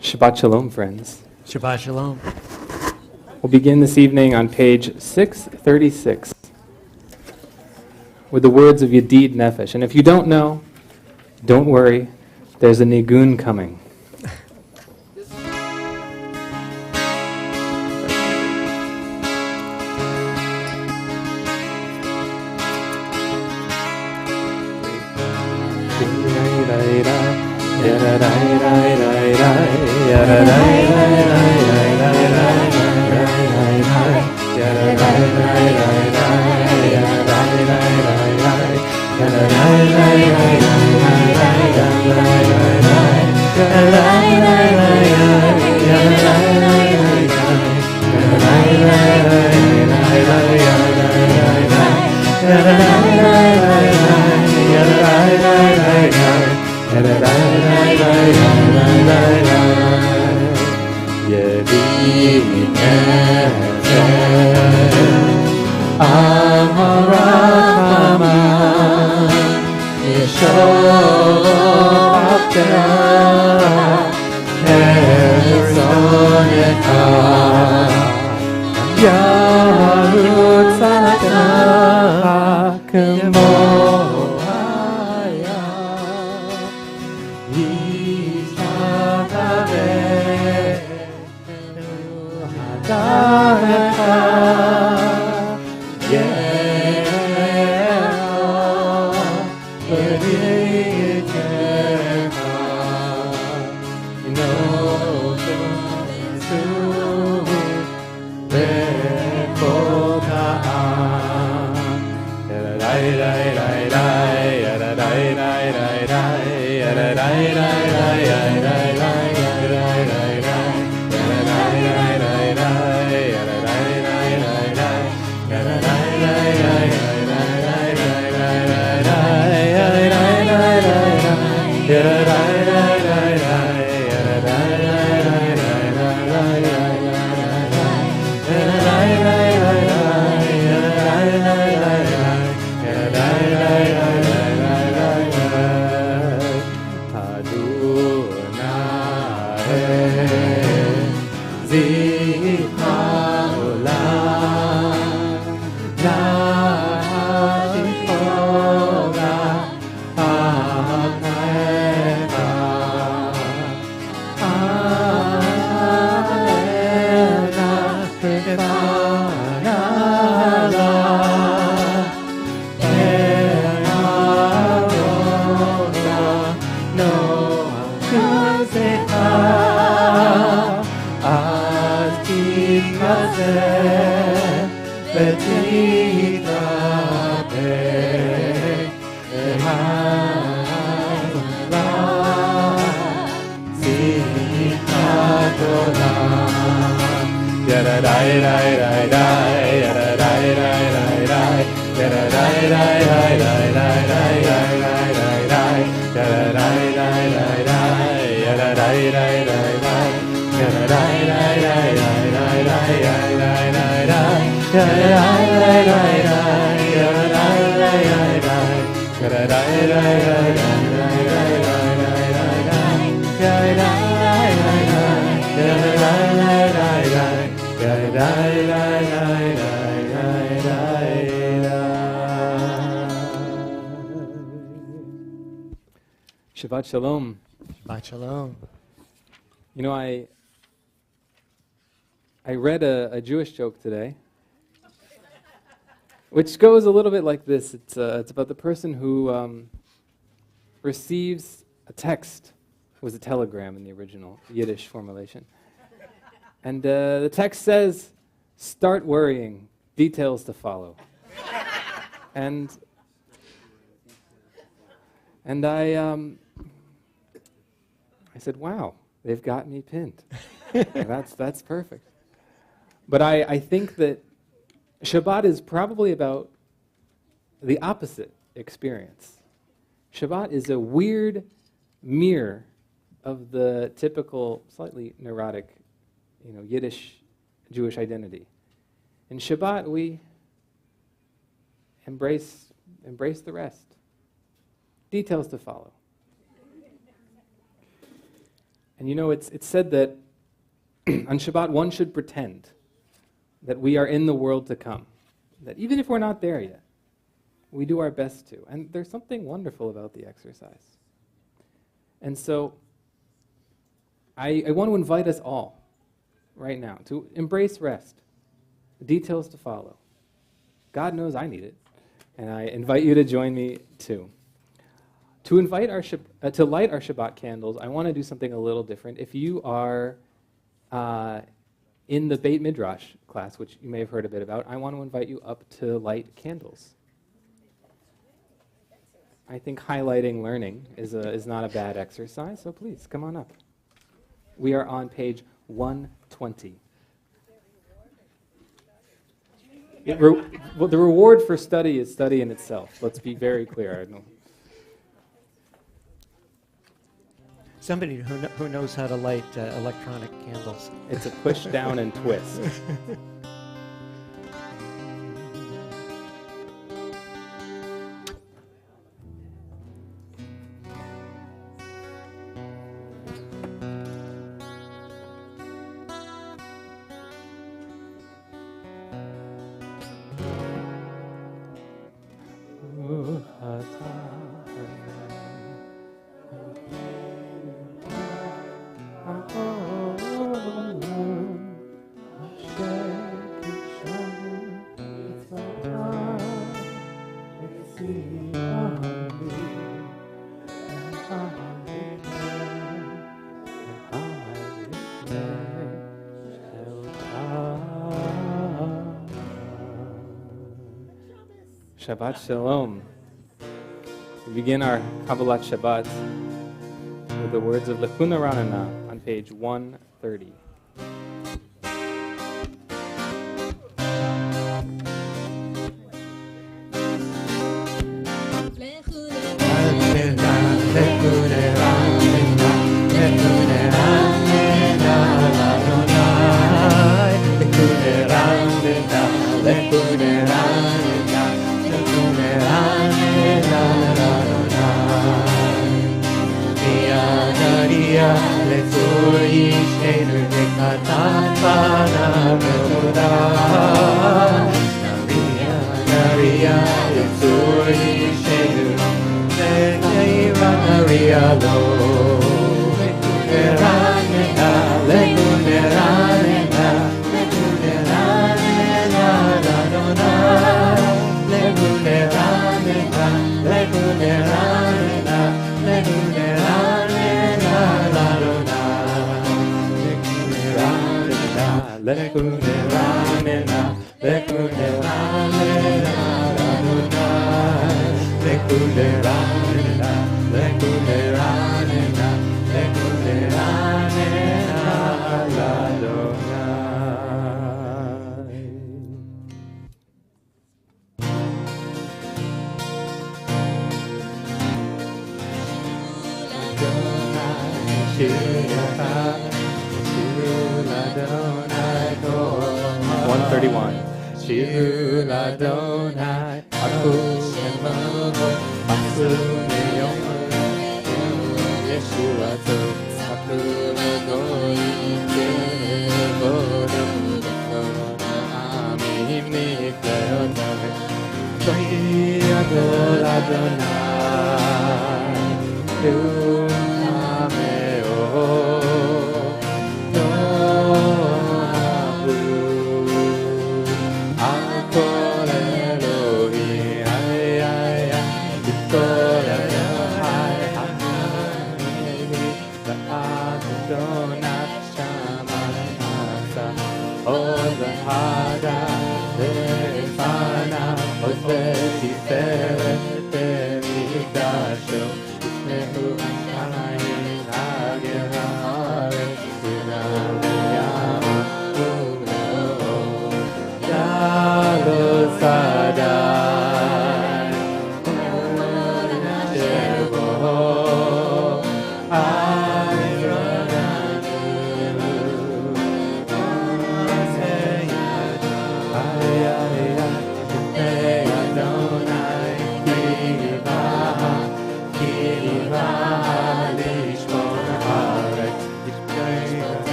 Shabbat Shalom, friends. Shabbat Shalom. We'll begin this evening on page 636 with the words of Yedid Nefesh. And if you don't know, don't worry, there's a nigun coming. Shabbat Shalom. Shabbat Shalom. You know, I read a Jewish joke today, which goes a little bit like this. It's about the person who receives a text. It was a telegram in the original Yiddish formulation. And the text says, "Start worrying, details to follow." And I said, wow, they've got me pinned. That's perfect. But I think that Shabbat is probably about the opposite experience. Shabbat is a weird mirror of the typical, slightly neurotic, Yiddish Jewish identity. In Shabbat, we embrace the rest. Details to follow. And you know, it's said that on Shabbat one should pretend that we are in the world to come. That even if we're not there yet, we do our best to. And there's something wonderful about the exercise. And so, I want to invite us all, right now, to embrace rest. Details to follow. God knows I need it. And I invite you to join me too. To light our Shabbat candles, I want to do something a little different. If you are in the Beit Midrash class, which you may have heard a bit about, I want to invite you up to light candles. I think highlighting learning is not a bad exercise, so please, come on up. We are on page 120. Well, the reward for study is study in itself. Let's be very clear. Somebody who knows how to light electronic candles. It's a push down and twist. Shabbat Shalom. We begin our Kabbalat Shabbat with the words of Lechuna Ranana on page 130.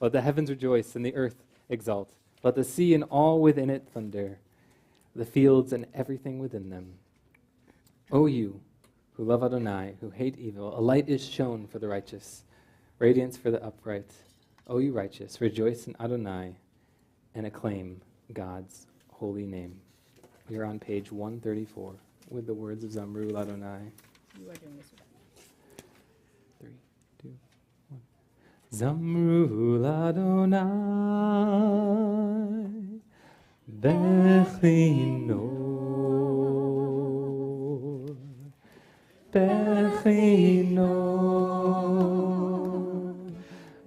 Let the heavens rejoice and the earth exult. Let the sea and all within it thunder, the fields and everything within them. O you who love Adonai, who hate evil, a light is shown for the righteous, radiance for the upright. O you righteous, rejoice in Adonai and acclaim God's holy name. We are on page 134 with the words of Zamru Adonai. You are doing this. 3, 2, 1. Zamru Adonai Bechinor Bechinor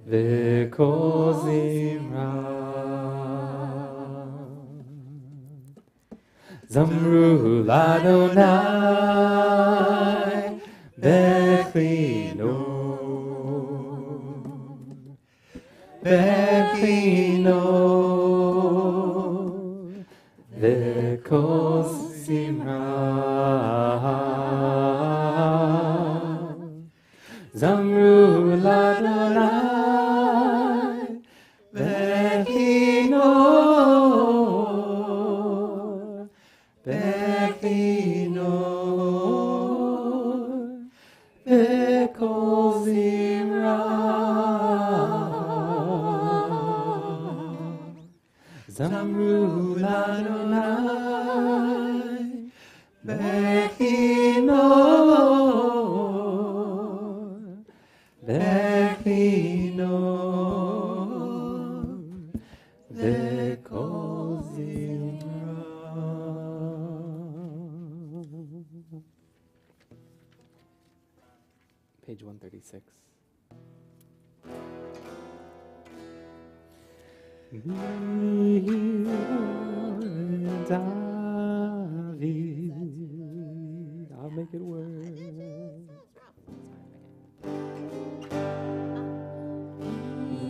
V'kol Zimra Zamru Adonai Bechinor Bechinor V'kol Zimra Zamru Adonai Bechinor Bechinor V'kol Zimra Zamru Adonai Bechinor Bechinor V'kol Zimra. Page 136. David, I'll make it work.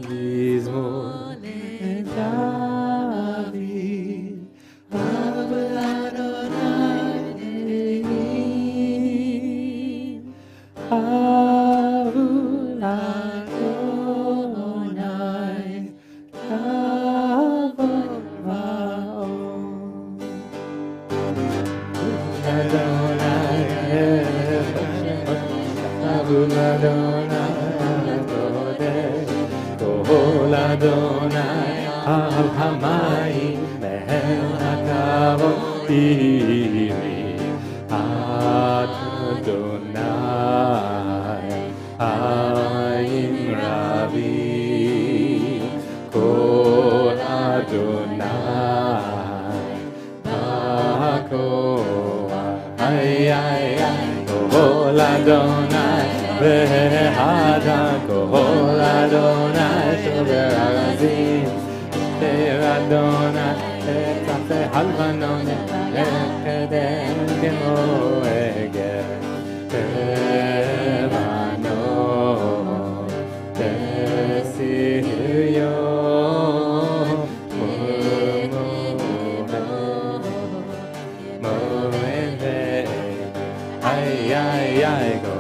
Mizmor David, Avol Adonai Elohim, Avol Adonai, Avol Va'od. Adonai, Avol Adonai, Kol Adonai al hamayim mehen hakavod tiri Adonai hayim rabim Kol Adonai hakoach Kol Adonai V'hada Kol Adonai Shover Arazim Shir Adonai Etzafe Halvanon Echedem Kemo Eger Levanon Tesiryo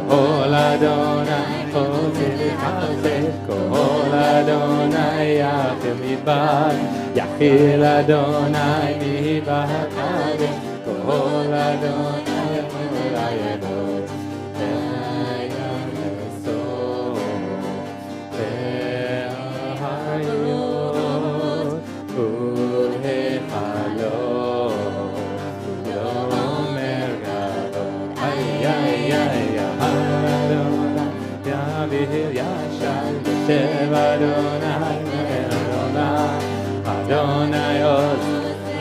Kol Adonai Chozir Chazir Kol Adonai Yachil Midbar Yachil Adonai Midbar Kadesh Kol Adonai Kol Ayelot Ve'ayam Esor Ve'ahayot U'hechalot U'omer Gadol Ay Yavir Yashar Yoshev Adonai Adonai Oz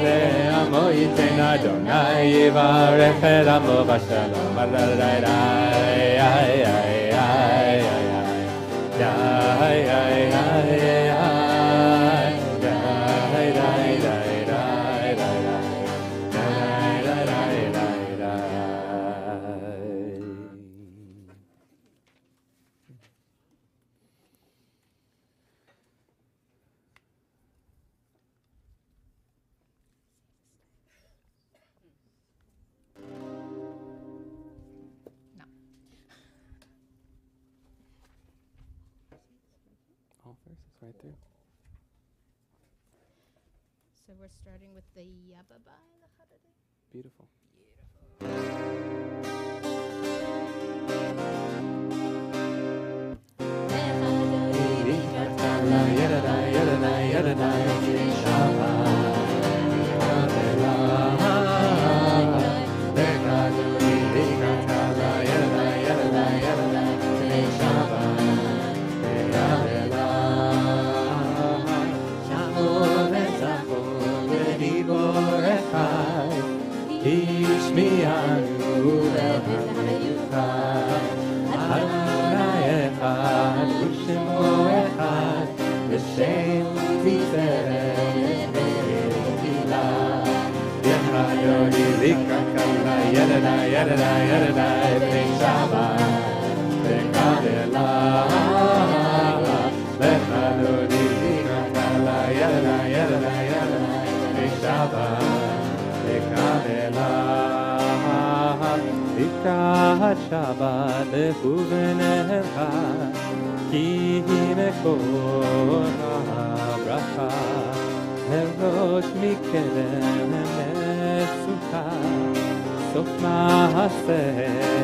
Le'amo Yiten Adonai Yivarech El Amo V'Shalom All verses right there. So we're starting with the Yababa and the Hadash. Beautiful. Shabbat lechuven elcha ki mekor habracha erosh mikerem mesucha sof maaseh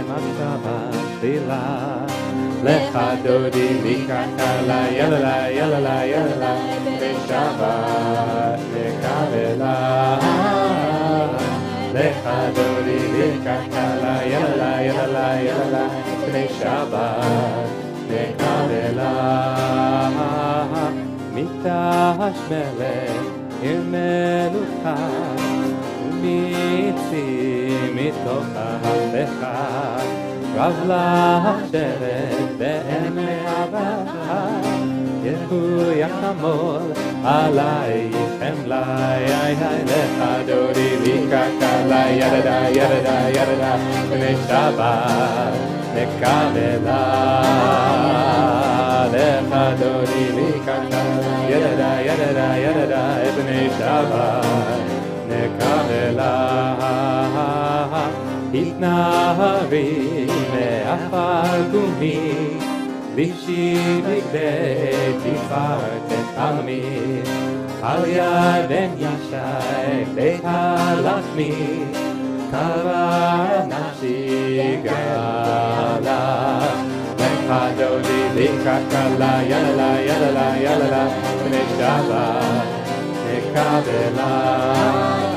machshavah tefila lecha dodi likakala yalala yalala yalala b'shabbat lekavela lecha dodi likakala yalala yalala yalala b'nei Shabbat nekavela mitash melech ir melucha umitzi mitoch ahavlecha rav la'asheret be'emei havacha yehu yakamol alai chemlai lecha dodi likakala yalala yalala yalala b'nei Shabbat nekavela lecha dodi likakala yalala yalala yalala b'nei Shabbat nekavela itnari me'afar gumi lishi bigdei tifaret almi al yaden yashai beit halachmi kavar nafshi gala lecha dodi likakala yalala yalala yalala b'nei Shabbat nekavela.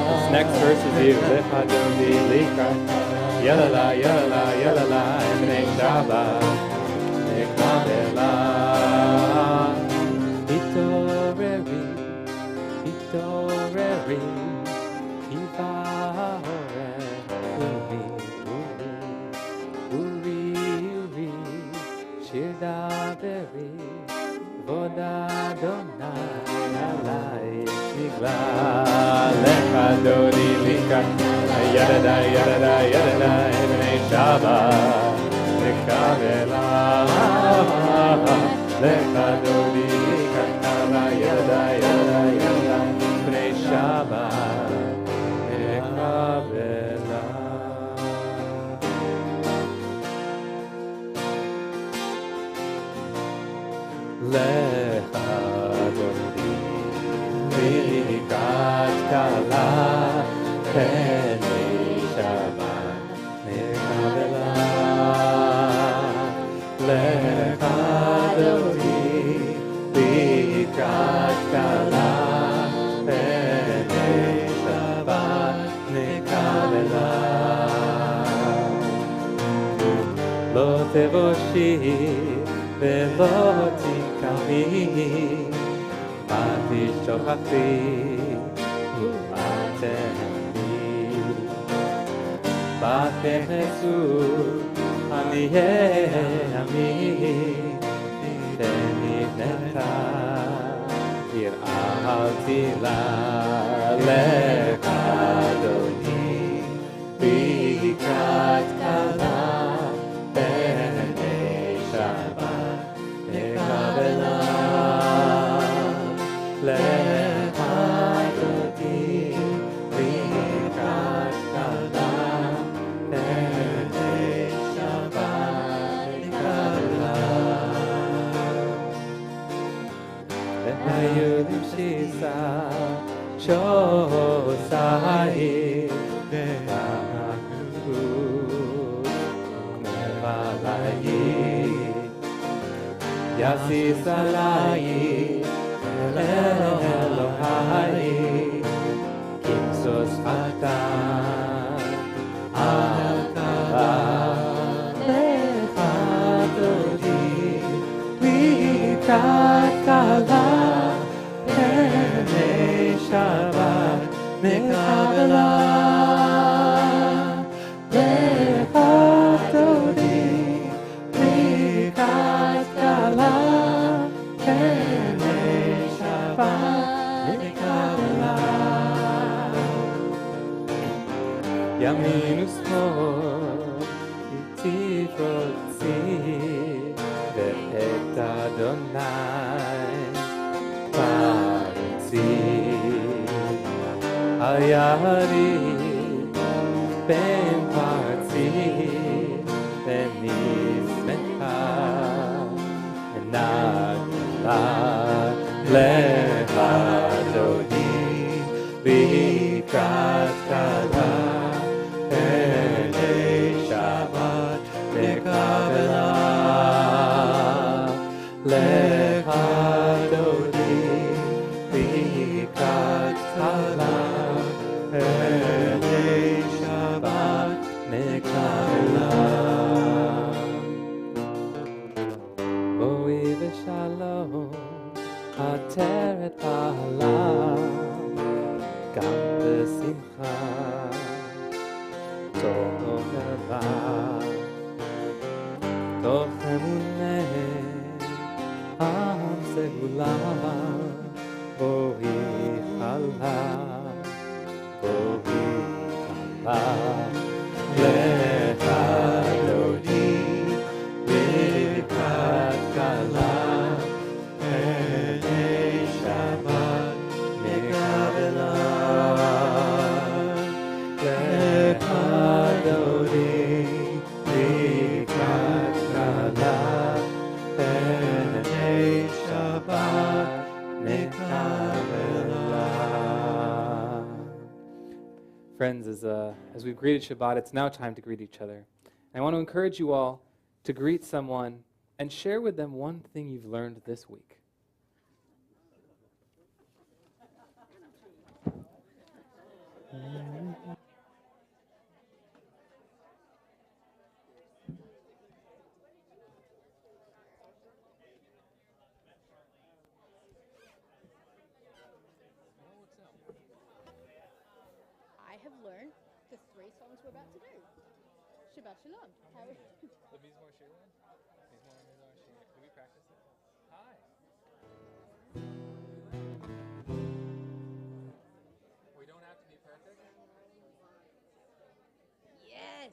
This next verse is you. Lecha dodi likakala yalala yalala yalala b'nei Shabbat nekavela. Hitoreri hitoreri hivahore uri uri uri shir daveri vod Adonai alai nigla lecha dodi likakala yalala yalala yalala b'nei Shabbat nekavela lecha dodi likakala yalala yalala yalala b'nei Shabbat nekavela. Lecha dodi likakala b'nei Shabbat nekavela. Lecha dodi likakala b'nei Shabbat nekavela. Lo tevoshi ve'lo tikami ma tishokachti u'ma teheni b'tenesu עניי עמי ונבנתה יראתי לה לך אדוני ברכת כלה בני שבת נקבלה לך אדוני ברכת כלה היהודים שיסה Shosai Dehanu Kmevalai Yasi Salai Elohai Kimsos Atan Akala Lechadodi Mikrat Kala Shabbat Mekabela Lechatodi Mikat Kala Kene Shabbat Mekabela Yamin Usmol Itifrotzi Ve'et Adonai Ayari ben parti ben nismecha enagla lehadodi bikrat kala ene Shabbat mekabela lehadodi bikrat kala Shabbat Mekabela Boi v'shalom Ateret ba'alam Gam v'simcha Toch eva Toch emuneh Am segula Boi chalam Lechadodi Birkat Kala Ene Shabbat Mekabela Lechadodi Birkat Kala Ene Shabbat Mekabela. Friends, as we've greeted Shabbat, it's now time to greet each other. And I want to encourage you all to greet someone and share with them one thing you've learned this week. I have learned the 3 songs we're about to do. Shabbat Shalom. How are you? The Mizmor Shir one? Mizmor Shir. Did we practice it? Hi. We don't have to be perfect. Yes.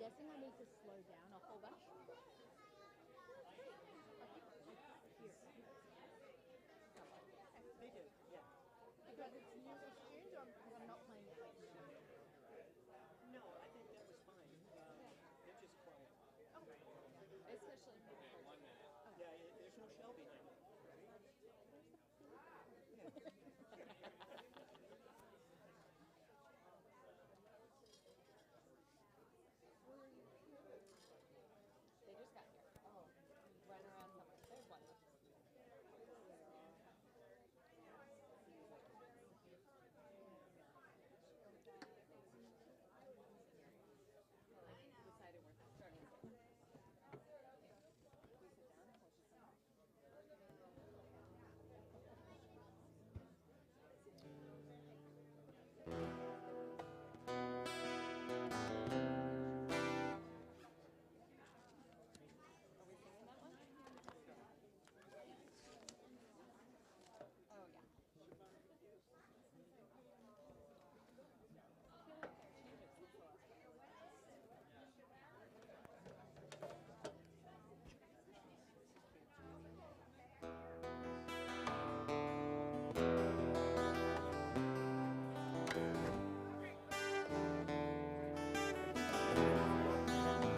guessing I need to slow down a whole bunch. They did, yeah. Because it's music tunes or because I'm not playing it like normal? No, I think that was fine. They're just quiet. Especially for Yeah, there's no shell behind it. They just got here. Oh, run around somewhere. There's one. Decided we're starting.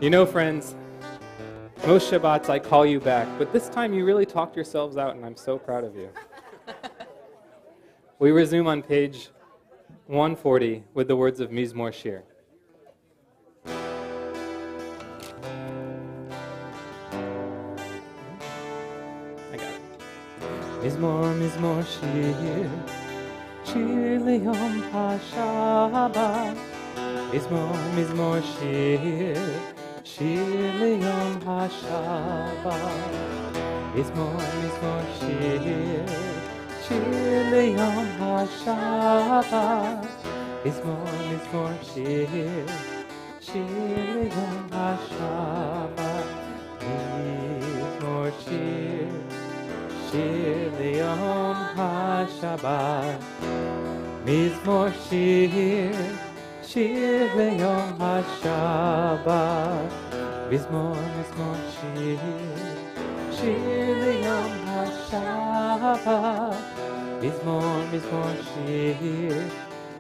You know, friends, most Shabbats I call you back, but this time you really talked yourselves out, and I'm so proud of you. We resume on page 140 with the words of Mizmor Shir. I got it. Mizmor, Mizmor Shir, Shir Leyom HaShabbat. Mizmor, Mizmor Shir, Shir Leyom HaShabbat. Mizmor, Mizmor Shir, Shir Leyom HaShabbat. Mizmor, Mizmor Shir, Shir Leyom HaShabbat. Mizmor Shir, Shir Leyom HaShabbat. Mizmor Shir, Shir Leyom HaShabbat. Mizmor, Mizmor Shir, Shir Leyom HaShabbat. Mizmor, Mizmor Shir,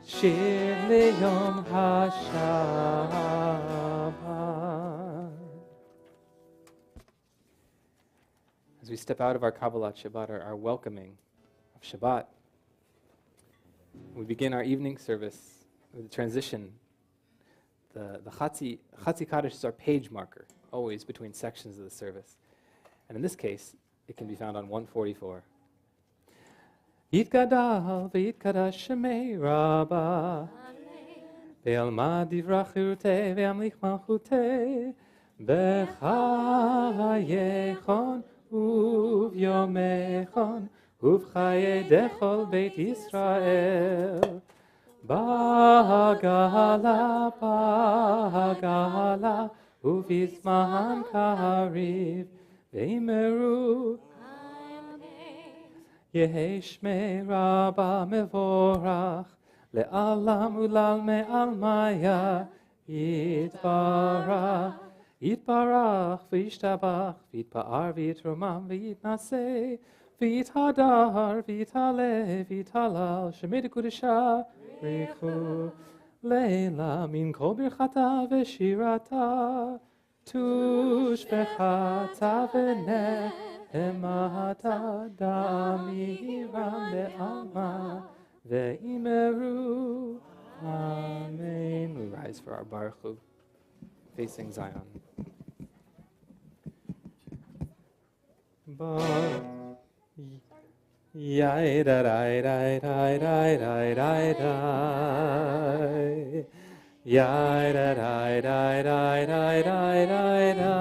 Shir Leyom HaShabbat. As we step out of our Kabbalat Shabbat, our welcoming of Shabbat, we begin our evening service with a transition. The Chatzi Kaddish is our page marker, always between sections of the service. And in this case, it can be found on 144. Yitgadal v'yitkadash shemei Rabbah ve'alma divrach chirutei ve'amlich malchutei b'chayechon uvyomechon uvchaye dechol beit Yisrael Ba'agala, ba'agala, uvizman kariv, veimeru. Yehi shmei Rabba mevorach, le'alam ulal me'almaya, yitbarach, yitbarach, v'yishtabach, v'yitpa'ar, v'yitromam, v'yitnaseh, v'yithadar, v'yitale, v'yitalal, shemei dekudesha, Richu Leila min kol birchata v'shirata tushbechata v'nehemata damiram le'alma ve'imeru Amen. We rise for our Baruch Hu, facing Zion. Yai da da da da da da da da. Yai da da da da da da da da.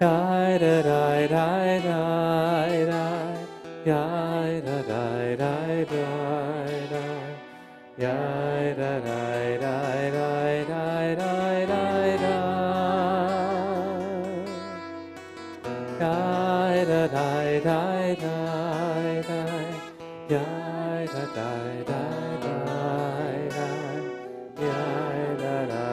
Yai da da da da da. Yai da da da da da. Yai da da da da da da da. Die, die, die, die, die, die. Die, die, die, die, die, die. Die, die, die.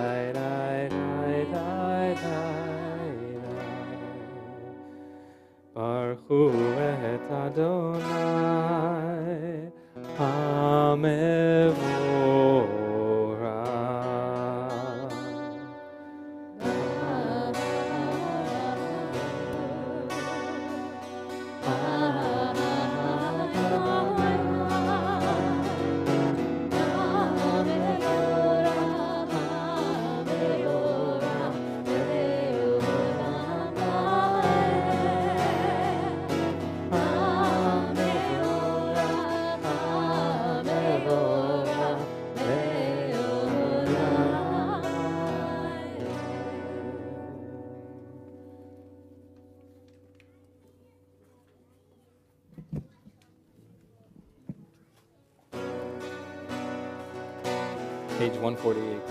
Page 148.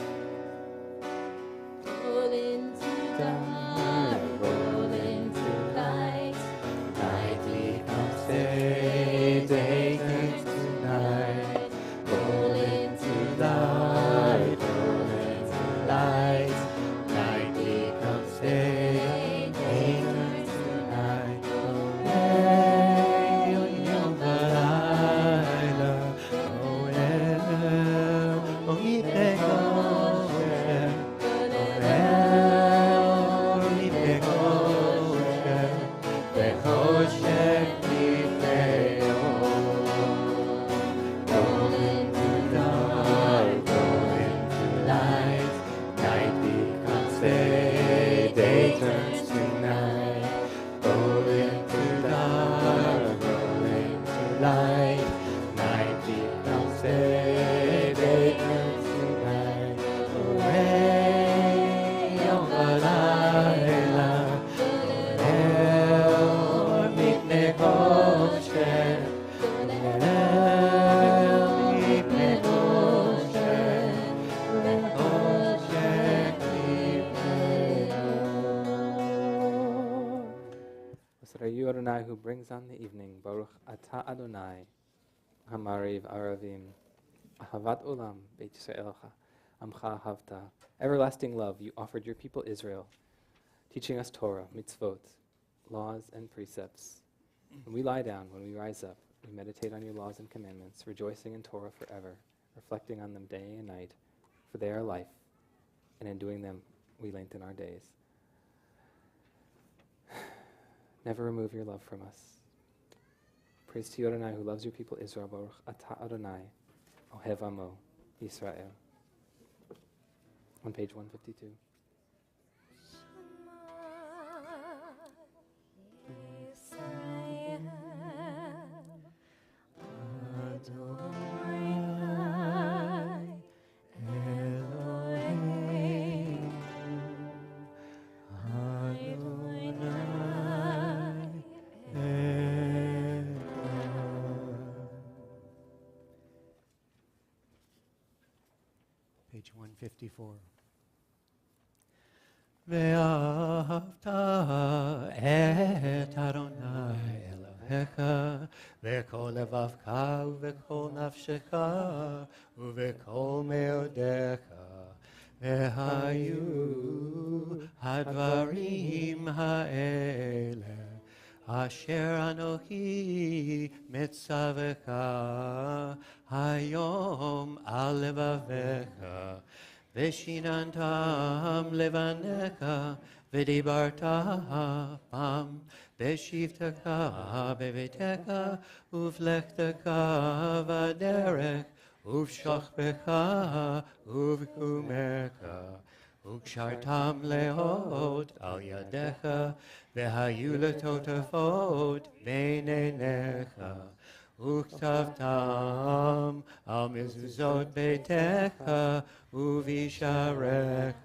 Roll into dark, roll into light. Night becomes day, day turns to night. Roll into light, roll into light. Night becomes day, day turns to night. Hey, yom balayla, oh el, oh yitnei light, night becomes day, day turns to night. Hey, yom balayla, oh mipnei kosher, mipnei kosher, kosher mipnei. Blessed are you, Adonai, who brings on the evening. Baruch atah Adonai, hamariv aravim, ahavat olam, beit Yisraelcha, amcha havta. Everlasting love, you offered your people Israel, teaching us Torah, mitzvot, laws and precepts. When we lie down, when we rise up, we meditate on your laws and commandments, rejoicing in Torah forever, reflecting on them day and night, for they are life, and in doing them we lengthen our days. Never remove your love from us. Praise to you, Adonai, who loves your people Israel. Baruch atah Adonai, ohev amo, Yisrael. On page 152. Page 154. ואהבת את אדוני אלוהיך בכל לבבך ובכל נפשך ובכל מאודיך והיו הדברים האלה אשר אנוכי מצווך היום על לבביך ושיננתם לבניך ודיברת בם בשבתך בביתך ובלכתך בדרך ובשוכבך ובקומך וקשרתם לאות על ידיך והיו לטוטפות בין עיניך וכתבתם על מזוזות ביתך ובשעריך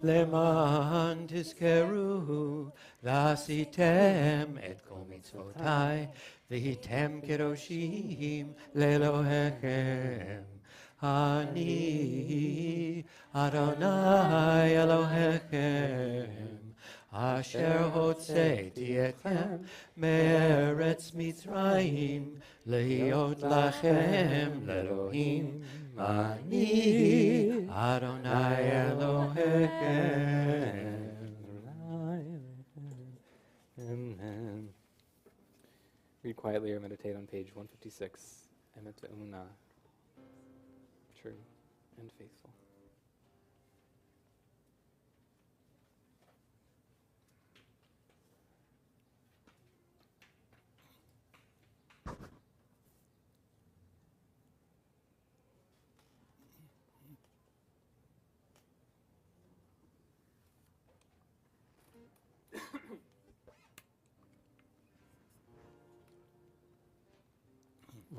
למען תזכרו ועשיתם את כל מצוותיי והייתם קדושים לאלוהיכם אני אדוני אלוהיכם אשר הוצאתי אתכם מארץ מצרים להיות לכם לאלוהים אני אדוני אלוהיכם. Amen. Read quietly or meditate on page 156. Emet ve'emunah, true and faithful.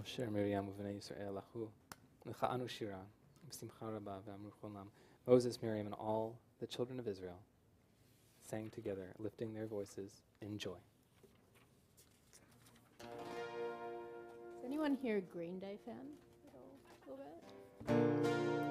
Shir Miriam v'nei Yisrael achu l'cha'anu shira v'simcha rabba v'amru cholam. Moses, Miriam, and all the children of Israel sang together, lifting their voices in joy. Is anyone here a Green Day fan? A little bit?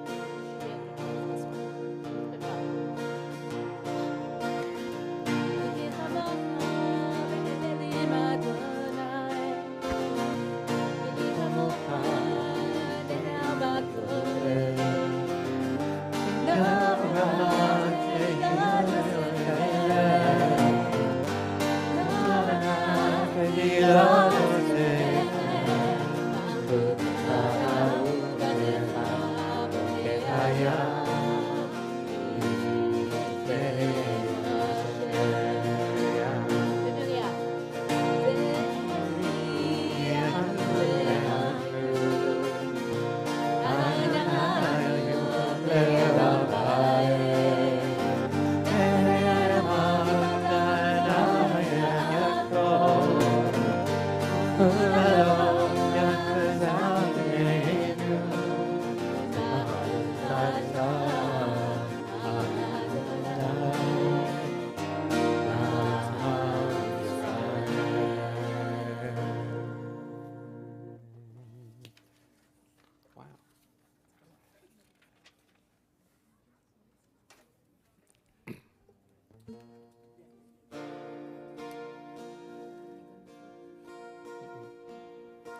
Wow.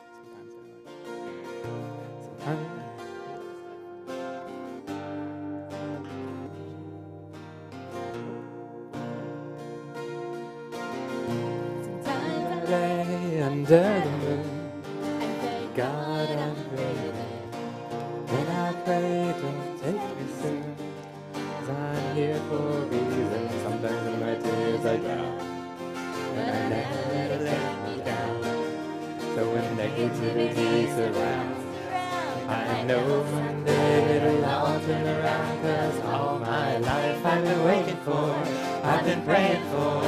Sometimes I Lay under the moon, and thank God I'm breathing. When I pray, don't take me soon, 'cause I'm here for a reason. Sometimes in my tears I drown, and I never let me down. So when negativity surrounds, I know one day it'll all turn around. 'Cause all my life I've been waiting for, I've been praying for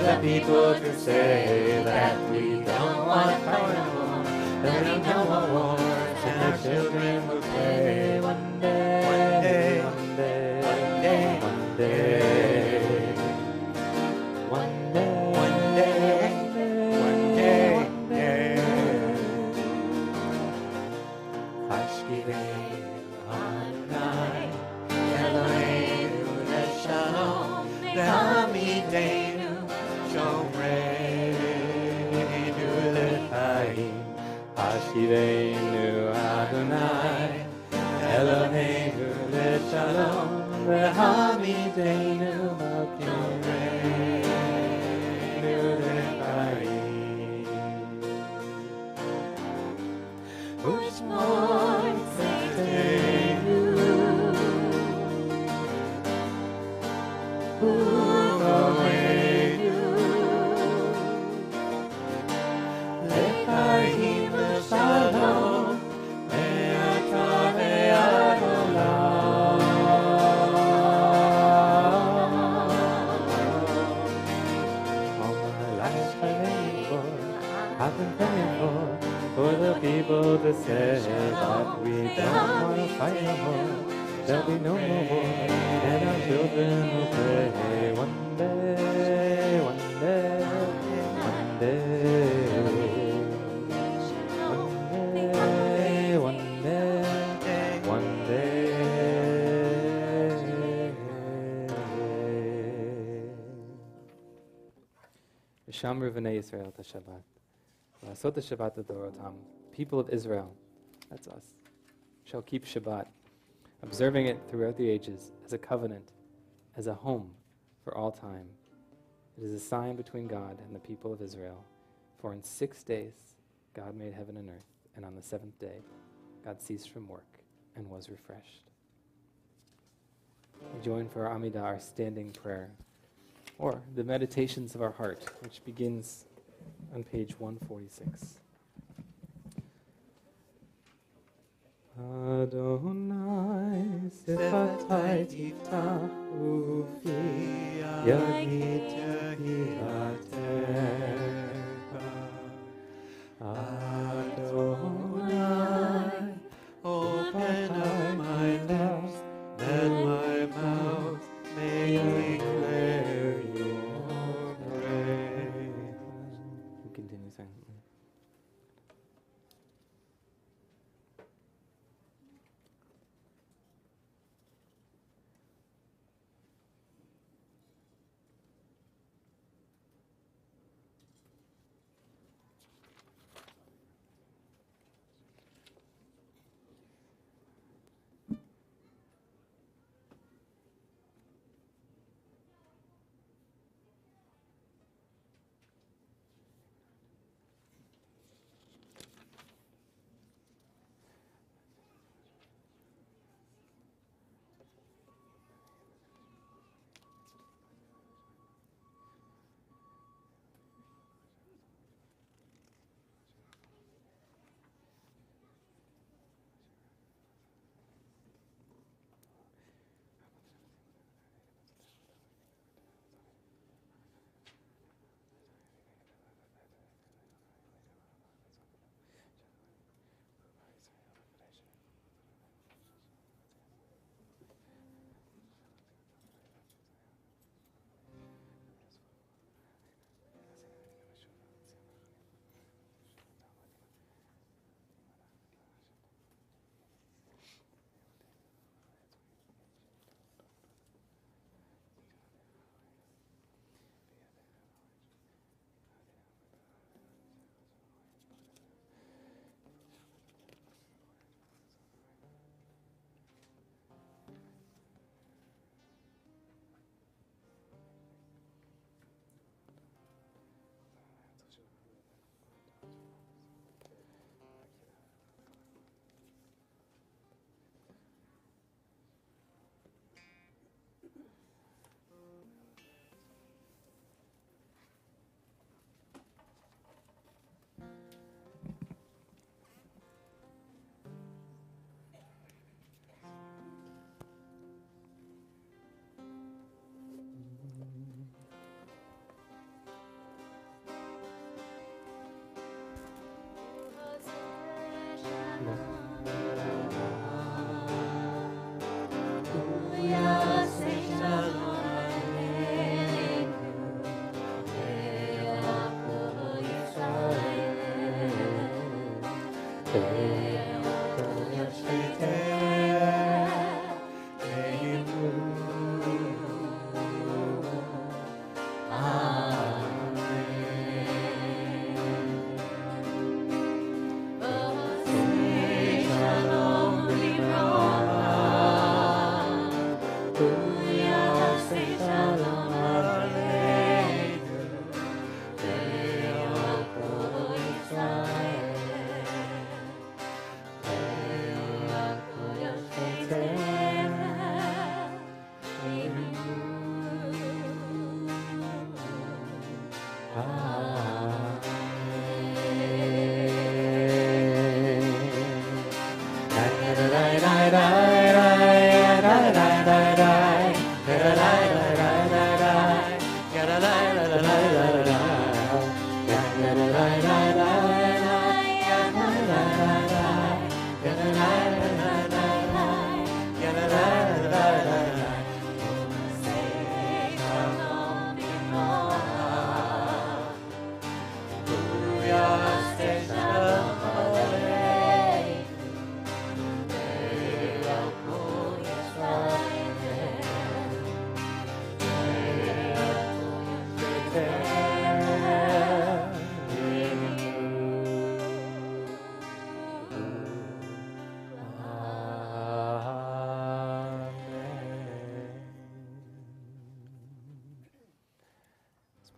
the people to say that we don't want to fight no more. There ain't no more wars, and our children will play one day, one day, one day, one day, one day, one day, one day, one day, one day. Hashkivei Adonai, Eloheinu leshalom, ve'amideinu shomreinu lechaim. Hashkivenu Adonai, Eloheinu leshalom, ve'hamidenu malkeinu lechaim. Ushmor tzedkenu, u'romeinu, lechaim leshalom, me'ata ve'ad olam. All my life I've been praying for the people to say that we don't want to fight no more. There'll be no more war, and our children will play one day, one day, one day, one day, one day, one day. V'shamru v'nei Yisrael ta Shabbat. V'asot Shabbat adorotam. People of Israel, that's us, shall keep Shabbat, observing it throughout the ages as a covenant, as a home for all time. It is a sign between God and the people of Israel. For in 6 days God made heaven and earth, and on the 7th day God ceased from work and was refreshed. We join for our Amidah, our standing prayer, or the meditations of our heart, which begins on page 146. Adonai sifatai tiftach ufi yagid tehilatecha. Adonai, open up my lips, that my mouth may declare your praise. We continue silently.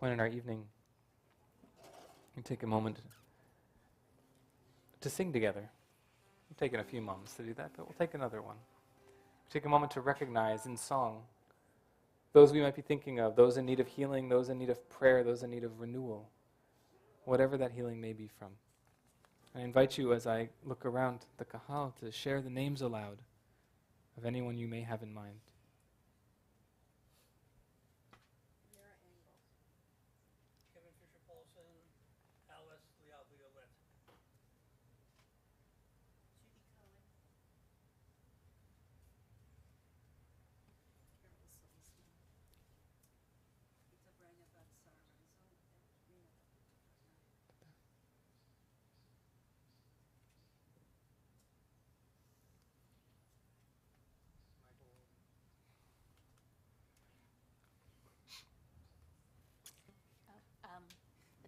Point in our evening, we take a moment to sing together. We've taken a few moments to do that, but we'll take another one. Take a moment to recognize in song those we might be thinking of, those in need of healing, those in need of prayer, those in need of renewal, whatever that healing may be from. I invite you, as I look around the kahal, to share the names aloud of anyone you may have in mind.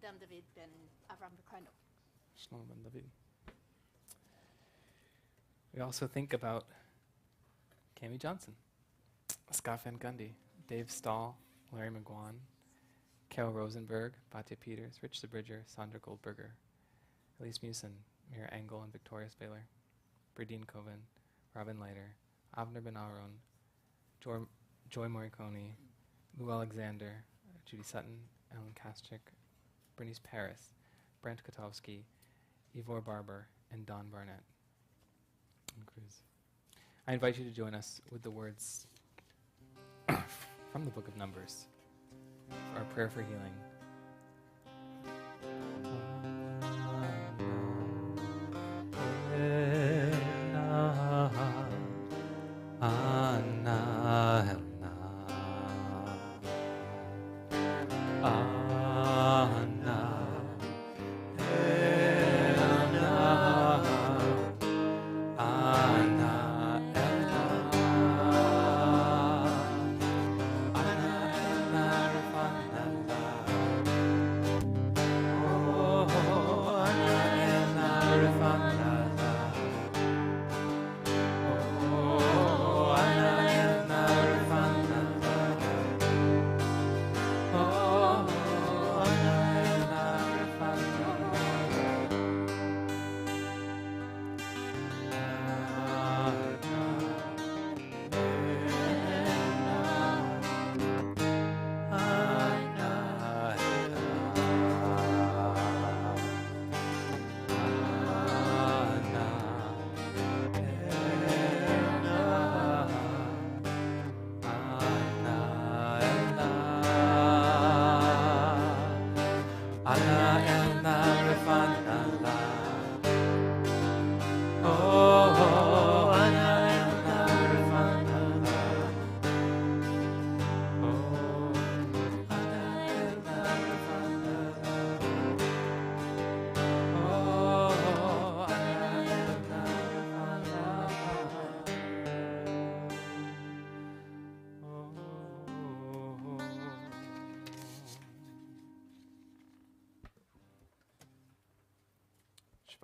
Adam David ben Avram Bekrano. Shalom ben David. We also think about Cami Johnson, Scott Van Gundy, Dave Stahl, Larry McGuan, Carol Rosenberg, Batya Peters, Rich the Bridger, Sandra Goldberger, Elise Musin, Mira Engel and Victoria Spaler, Bradine Coven, Robin Leiter, Avner Ben Aaron, Joy Morricone, Lou Alexander, Judy Sutton, Ellen Kaschik, Bernice Paris, Brent Katowski, Ivor Barber, and Don Barnett. And Cruz. I invite you to join us with the words from the Book of Numbers for our prayer for healing.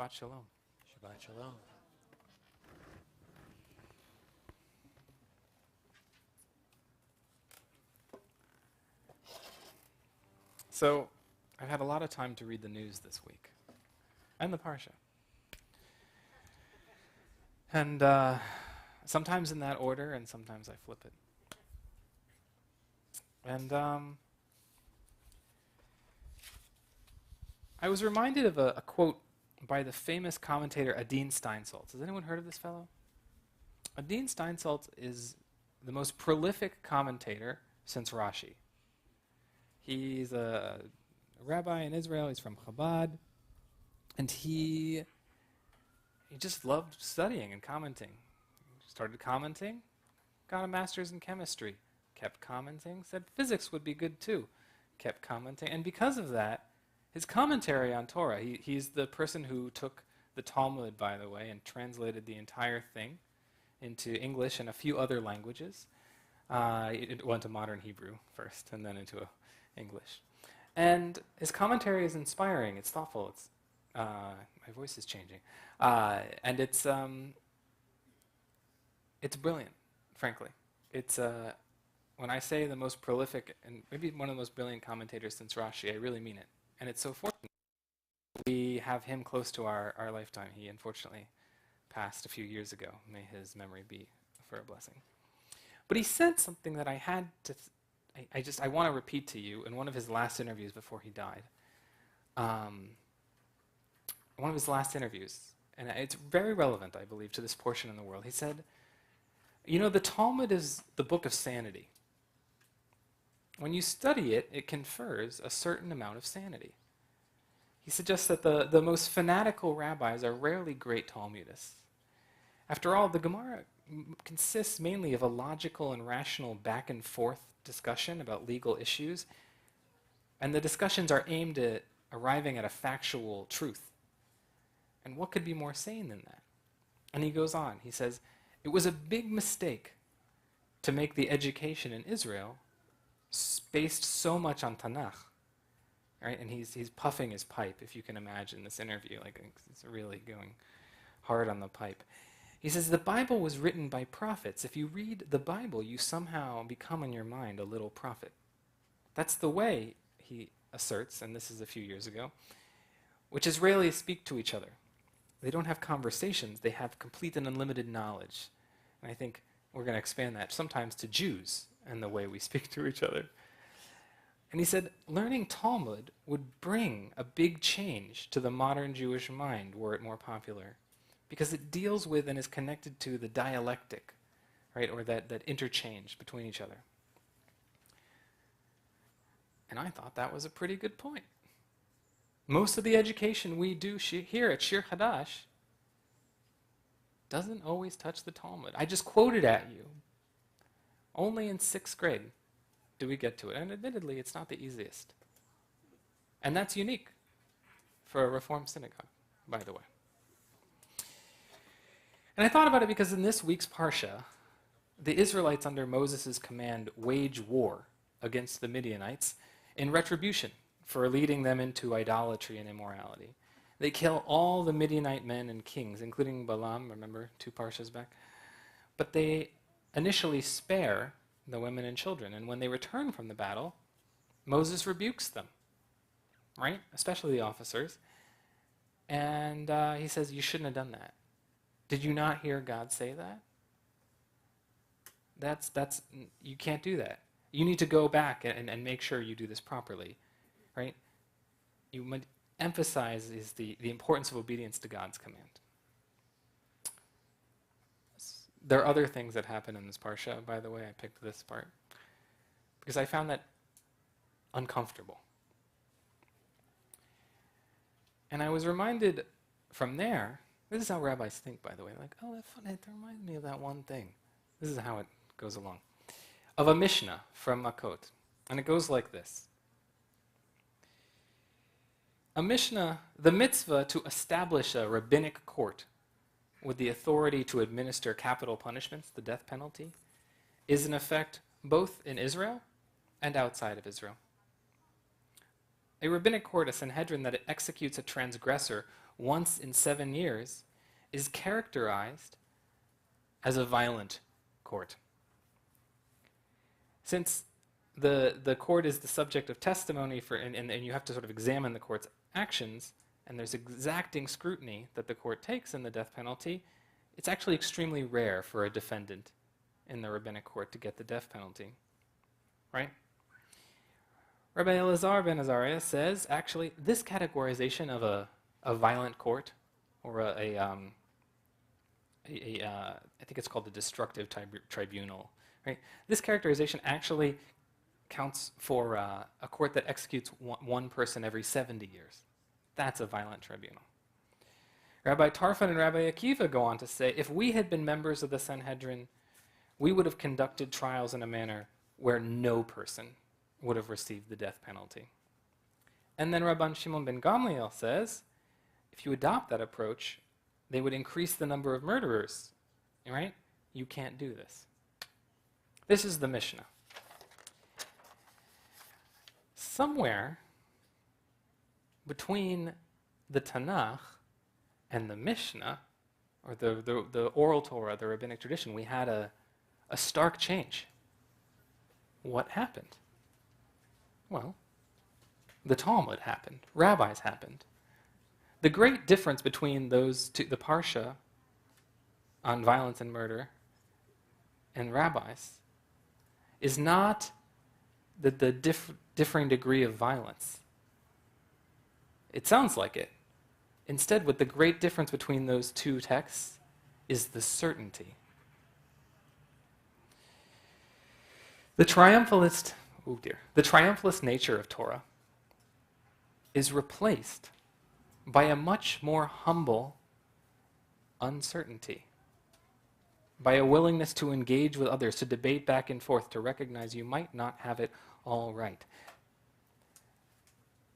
Shabbat Shalom. Shabbat Shalom. So I've had a lot of time to read the news this week, and the Parsha. And sometimes in that order, and sometimes I flip it. And I was reminded of a quote by the famous commentator Adin Steinsaltz. Has anyone heard of this fellow? Adin Steinsaltz is the most prolific commentator since Rashi. He's a rabbi in Israel. He's from Chabad. And he just loved studying and commenting. Started commenting, got a master's in chemistry, kept commenting, said physics would be good too, kept commenting. And because of that, his commentary on Torah, he's the person who took the Talmud, by the way, and translated the entire thing into English and a few other languages. It went to modern Hebrew first, and then into English. And his commentary is inspiring. It's thoughtful. It's my voice is changing, and it's brilliant. Frankly, it's when I say the most prolific and maybe one of the most brilliant commentators since Rashi, I really mean it. And it's so fortunate we have him close to our lifetime. He unfortunately passed a few years ago. May his memory be for a blessing. But he said something that I had to. I want to repeat to you in one of his last interviews before he died. One of his last interviews, and it's very relevant, I believe, to this portion in the world. He said, you know, the Talmud is the book of sanity. When you study it, it confers a certain amount of sanity. He suggests that the most fanatical rabbis are rarely great Talmudists. After all, the Gemara consists mainly of a logical and rational back and forth discussion about legal issues, and the discussions are aimed at arriving at a factual truth. And what could be more sane than that? And he goes on, he says, it was a big mistake to make the education in Israel based so much on Tanakh. Right? And he's puffing his pipe, if you can imagine this interview, like it's really going hard on the pipe. He says, the Bible was written by prophets. If you read the Bible, you somehow become in your mind a little prophet. That's the way, he asserts, and this is a few years ago, which Israelis speak to each other. They don't have conversations, they have complete and unlimited knowledge. And I think we're going to expand that sometimes to Jews and the way we speak to each other. And he said, learning Talmud would bring a big change to the modern Jewish mind were it more popular, because it deals with and is connected to the dialectic, right, or that interchange between each other. And I thought that was a pretty good point. Most of the education we do here at Shir Hadash doesn't always touch the Talmud. I just quoted at you. Only in 6th grade do we get to it. And admittedly, it's not the easiest. And that's unique for a Reformed synagogue, by the way. And I thought about it because in this week's Parsha, the Israelites under Moses' command wage war against the Midianites in retribution for leading them into idolatry and immorality. They kill all the Midianite men and kings, including Balaam, remember, 2 Parshas back? But they initially spare the women and children, and when they return from the battle, Moses rebukes them, right? Especially the officers. And he says, you shouldn't have done that. Did you not hear God say that? That's you can't do that. You need to go back and make sure you do this properly, right? You might emphasize is the importance of obedience to God's command. There are other things that happen in this parsha, by the way. I picked this part because I found that uncomfortable. And I was reminded from there, this is how rabbis think, by the way, like, oh, that's funny, it reminds me of that one thing. This is how it goes along. Of a Mishnah from Makot. And it goes like this. A Mishnah, the mitzvah to establish a rabbinic court with the authority to administer capital punishments, the death penalty, is in effect both in Israel and outside of Israel. A rabbinic court, a Sanhedrin that executes a transgressor once in 7 years, is characterized as a violent court. Since the court is the subject of testimony for, and you have to sort of examine the court's actions, and there's exacting scrutiny that the court takes in the death penalty, it's actually extremely rare for a defendant in the rabbinic court to get the death penalty, right? Rabbi Elazar ben Azariah says, actually, this categorization of a violent court, or I think it's called the destructive tribunal, right? This characterization actually counts for a court that executes one person every 70 years. That's a violent tribunal. Rabbi Tarfon and Rabbi Akiva go on to say, if we had been members of the Sanhedrin, we would have conducted trials in a manner where no person would have received the death penalty. And then Rabban Shimon ben Gamliel says, if you adopt that approach, they would increase the number of murderers, right? You can't do this. This is the Mishnah. Somewhere between the Tanakh and the Mishnah, or the oral Torah, the rabbinic tradition, we had a stark change. What happened? Well, the Talmud happened. Rabbis happened. The great difference between those two, the Parsha on violence and murder and rabbis, is not the differing degree of violence. It sounds like it. Instead, what the great difference between those two texts is the certainty. The triumphalist nature of Torah is replaced by a much more humble uncertainty, by a willingness to engage with others, to debate back and forth, to recognize you might not have it all right.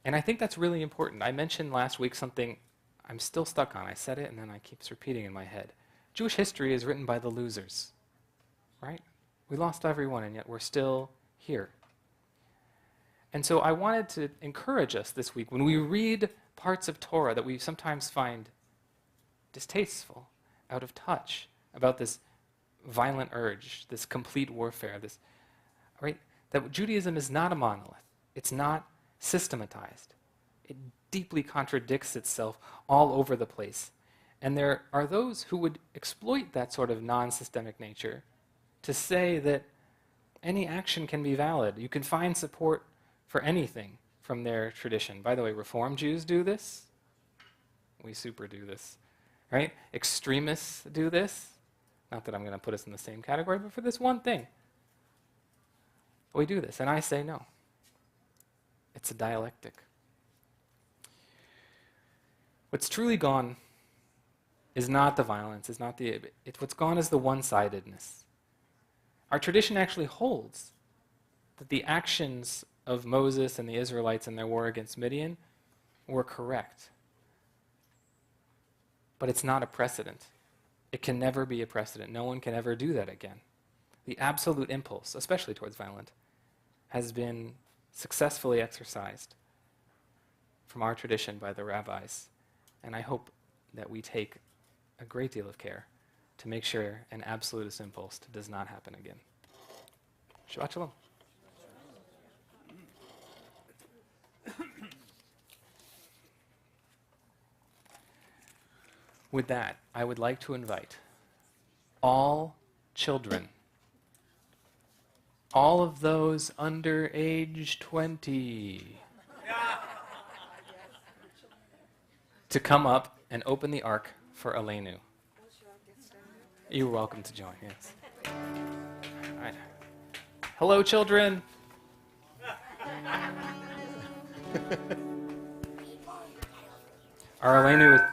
And I think that's really important. I mentioned last week something I'm still stuck on. I said it and then I keep repeating in my head. Jewish history is written by the losers, right? We lost everyone and yet we're still here. And so I wanted to encourage us this week, when we read parts of Torah that we sometimes find distasteful, out of touch, about this violent urge, this complete warfare, this, right? That Judaism is not a monolith. It's not systematized. It deeply contradicts itself all over the place. And there are those who would exploit that sort of non-systemic nature to say that any action can be valid. You can find support for anything from their tradition. By the way, Reform Jews do this. We super do this, right? Extremists do this. Not that I'm going to put us in the same category, but for this one thing. We do this, and I say no. It's a dialectic. What's truly gone is not the violence, what's gone is the one-sidedness. Our tradition actually holds that the actions of Moses and the Israelites in their war against Midian were correct. But it's not a precedent. It can never be a precedent. No one can ever do that again. The absolute impulse, especially towards violence, has been successfully exercised from our tradition by the rabbis. And I hope that we take a great deal of care to make sure an absolutist impulse does not happen again. Shabbat Shalom. With that, I would like to invite all children, all of those under age 20, to come up and open the ark for Aleinu. You're welcome to join, yes. All right. Hello, children. Our Aleinu,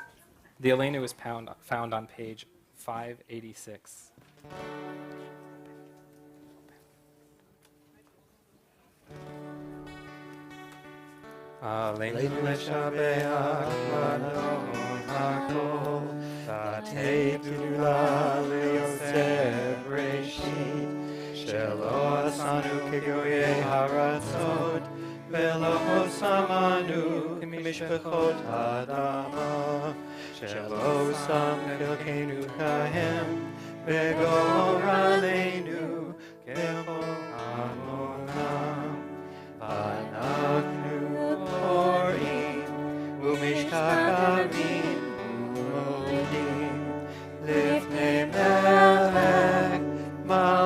the Aleinu is found on page 586. Aleinu leshabeach v'adon hakol, v'atei gdula le'yosef breshit, shelo asanu kegoyei haratzot, ve'lo hosamanu k'mishpachot ha'adama, shelo sam kelkeinu kahem, ve'gor aleinu kechol amonah.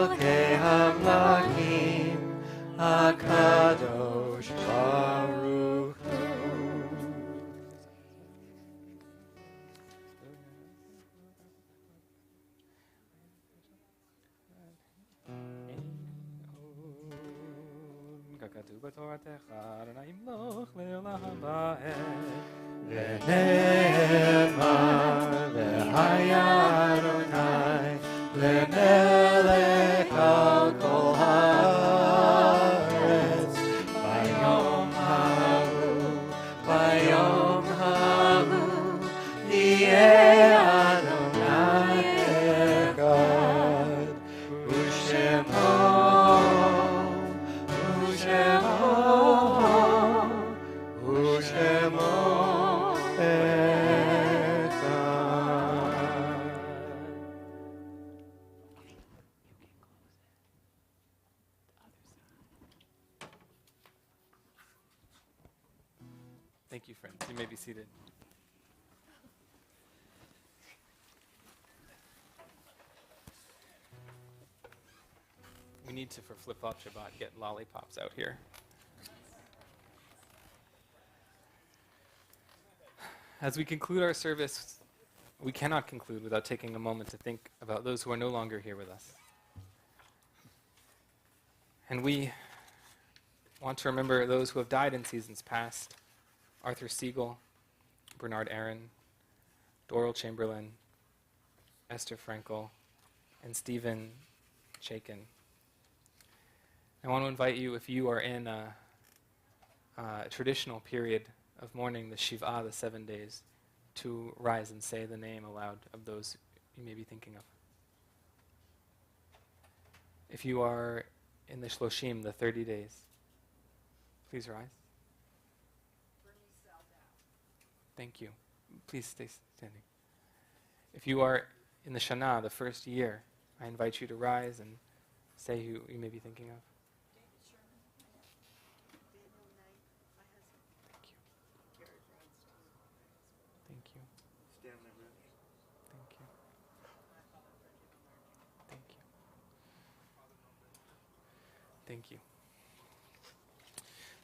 Melchei Hamlakim, HaKadosh Baruch Hu. ככתוב בתורתך, אדוני ימלוך לעולם ועד. ונאמר והיה אדוני למלך על כל הארץ ביום ההוא יהיה אדוני אחד ושמו Thank you, friends. You may be seated. We need to, for Flip-Flop Shabbat, get lollipops out here. As we conclude our service, we cannot conclude without taking a moment to think about those who are no longer here with us. And we want to remember those who have died in seasons past: Arthur Siegel, Bernard Aaron, Doral Chamberlain, Esther Frankel, and Stephen Chaikin. I want to invite you, if you are in a traditional period of mourning, the Shiva, the 7 days, to rise and say the name aloud of those you may be thinking of. If you are in the Shloshim, the 30 days, please rise. Thank you. Please stay standing. If you are in the Shana, the first year, I invite you to rise and say who you may be thinking of. Thank you. Thank you. Thank you. Thank you. Thank you.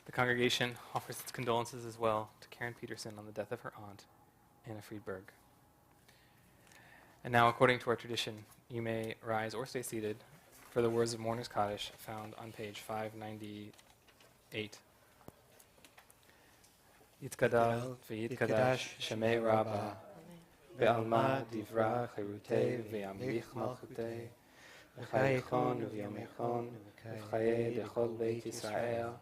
The congregation offers its condolences as well to Karen Peterson on the death of her aunt, Anna Friedberg. And now, according to our tradition, you may rise or stay seated for the words of Mourner's Kaddish found on page 598. Yitkadal v'yitkadash shemei Rabbah ve'alma divra chirutei ve'amlich malchutei v'chayichon v'yomechon v'chayei dechol beit Yisrael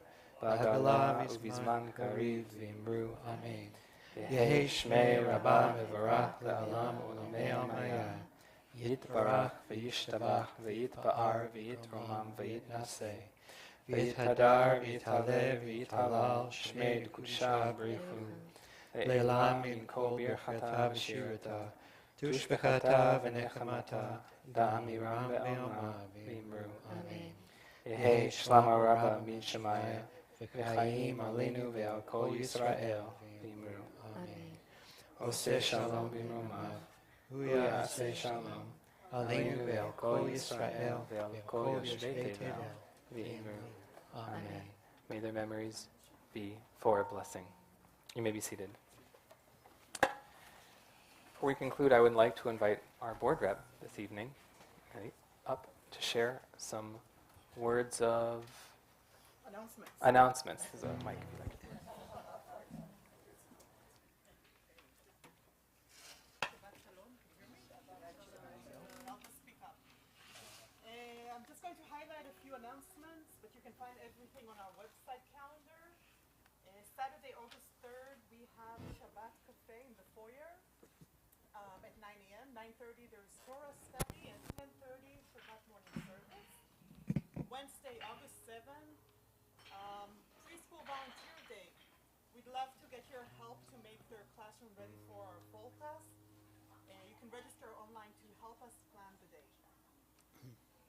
ba'agala u'bizman kariv v'imru Amen. Yehi shmei Rabbah mevarach le'alam u'lamei almaya yitbarach v'yishtabach v'yitba'ar v'yitromam v'yitnaseh v'yithadar v'yithalev v'yithalal shmei d'kudshah b'richu le'elam min kol birchata v'shirata tushbechata v'nechamata da'amiram ve'alma v'imru Amen. Yehi shlama Rabbah min Shemaya v'chaim alinu ve'al kol Yisrael v'imru Amen. Oseh shalom b'imromav Ya'aseh shalom alinu ve'al kol Yisrael ve'al kol yoshvei tevel v'imru Amen. May their memories be for a blessing. You may be seated. Before we conclude, I would like to invite our board rep this evening up to share some words of announcements. There's a mic if you like. I'm just going to highlight a few announcements, but you can find everything on our website calendar. Saturday, August 3rd, we have Shabbat Cafe in the foyer at 9 a.m. 9:30 there's Torah study, and 10:30 Shabbat morning service. Wednesday, August 7th, preschool volunteer day. We'd love to get your help to make their classroom ready for our fall class. You can register online to help us plan the day.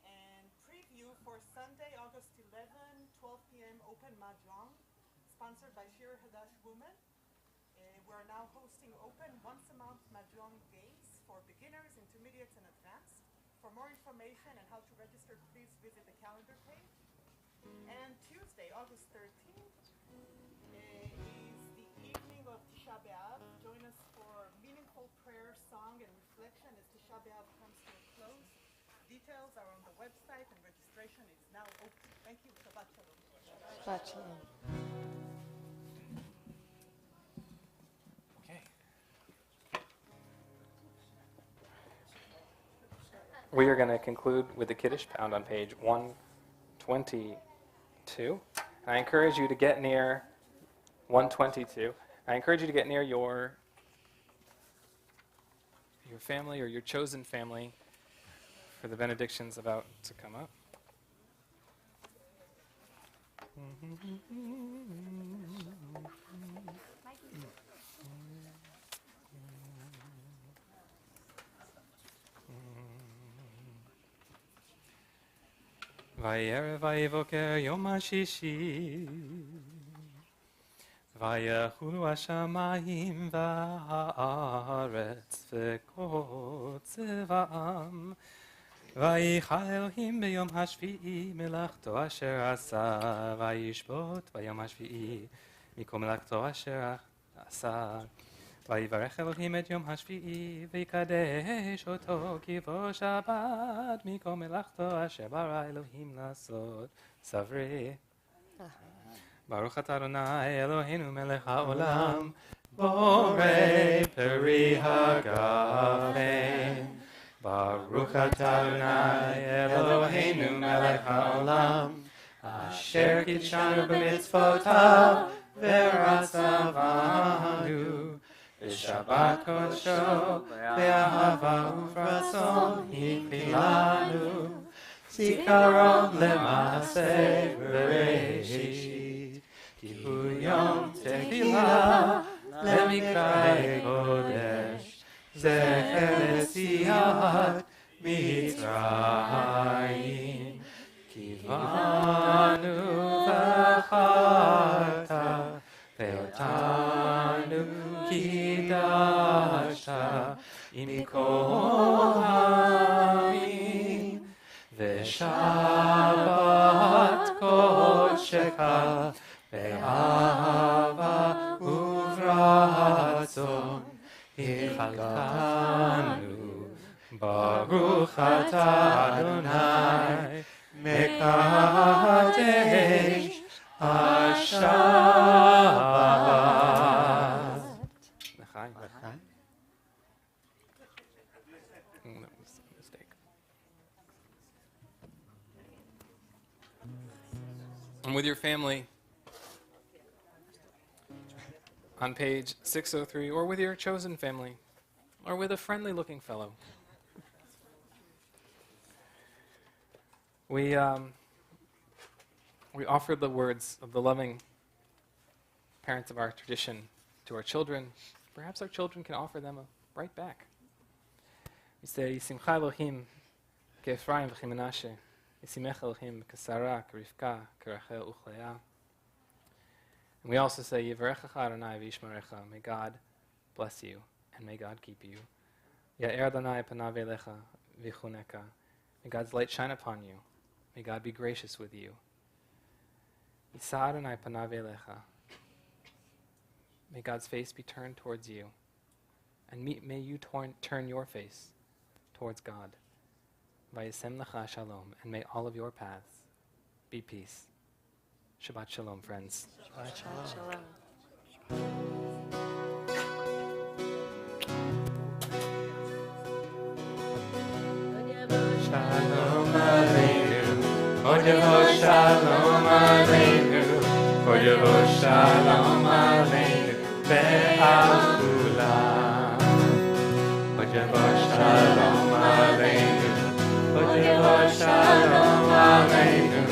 And preview for Sunday, August 11, 12 p.m. Open Mahjong, sponsored by Shir, Hadash Women. We're now hosting open once-a-month Mahjong games for beginners, intermediates, and advanced. For more information and how to register, please visit the calendar page. And Tuesday, August 13th, is the evening of Tisha B'Av. Join us for meaningful prayer, song, and reflection as Tisha B'Av comes to a close. Details are on the website and registration is now open. Thank you. Shabbat Shalom. Shabbat Shalom. Okay. We are going to conclude with the Kiddush Pound on page 122. I encourage you to get near 122. I encourage you to get near your family or your chosen family for the benedictions about to come up. Vayera vayevoker yom hashishi vayachulu hashamayim va'aretz v'kol tzevam vayichal Elohim b'yom hashvi'i melachto asher asa vayishbot v'yom hashvi'i mikol melachto asher asa ויברך אלוהים את יום השביעי ויקדש אותו כבו שבת מכל מלאכתו אשר ברא אלוהים לעשות סברי. ברוך אתה אדוני אלוהינו מלך העולם בורא פרי הגפן. ברוך אתה אדוני אלוהינו מלך העולם אשר קידשנו במצוותיו ורצה בנו בשבת קודשו, באהבה וברצון הכילנו, זיכרון למעשה בראשית, כי הוא יום תפילה למקראי קודש, זכר ליציאת מצרים, קיוונו בחרת ואותנו קידשת עם כל העמים ושבת קודשך באהבה וברצון החלקנו. ברוך אתה אדוני מקדש השבת. That was a mistake. And with your family on page 603, or with your chosen family, or with a friendly-looking fellow. We offer the words of the loving parents of our tradition to our children. Perhaps our children can offer them right back. We say, Yisimcha Elohim ke'Ephraim v'chemenashe, Yisimech Elohim k'Sara, k'Rivka, k'Rachel u'Chleah. And we also say, Yivarechecha Adonai v'yishmerecha, may God bless you and may God keep you. Ya'er Adonai panav elecha v'chuneka, may God's light shine upon you. May God be gracious with you. Yisa Adonai panav elecha, may God's face be turned towards you. And may you turn your face towards God. Vayisem lecha shalom, and may all of your paths be peace. Shabbat shalom, friends. Shabbat shalom. Shalom aleinu, Kodevo shalom aleinu, Kodevo shalom aleinu, ve'al kulam. Kodevo shalom aleinu, Kodevo shalom aleinu,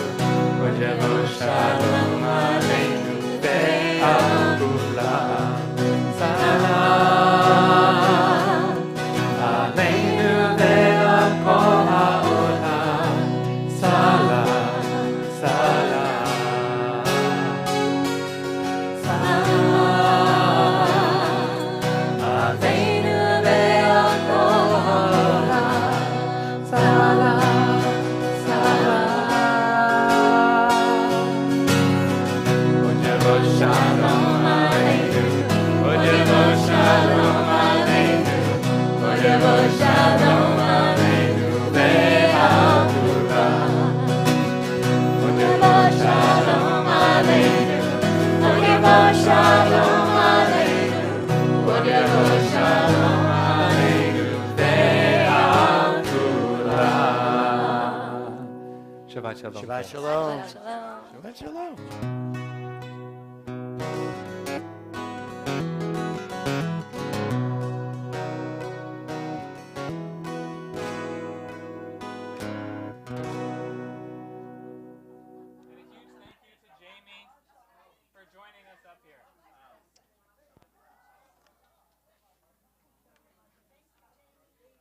Kodevo shalom aleinu, ve'al kulam. Salam aleinu ve'al kol ha'olam. Salam, salam. Salam aleinu ve'al kol ha'olam. Salam, salam. Shabbat shalom. Shabbat shalom. Shalom. Shabbat shalom.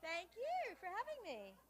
Thank you for having me.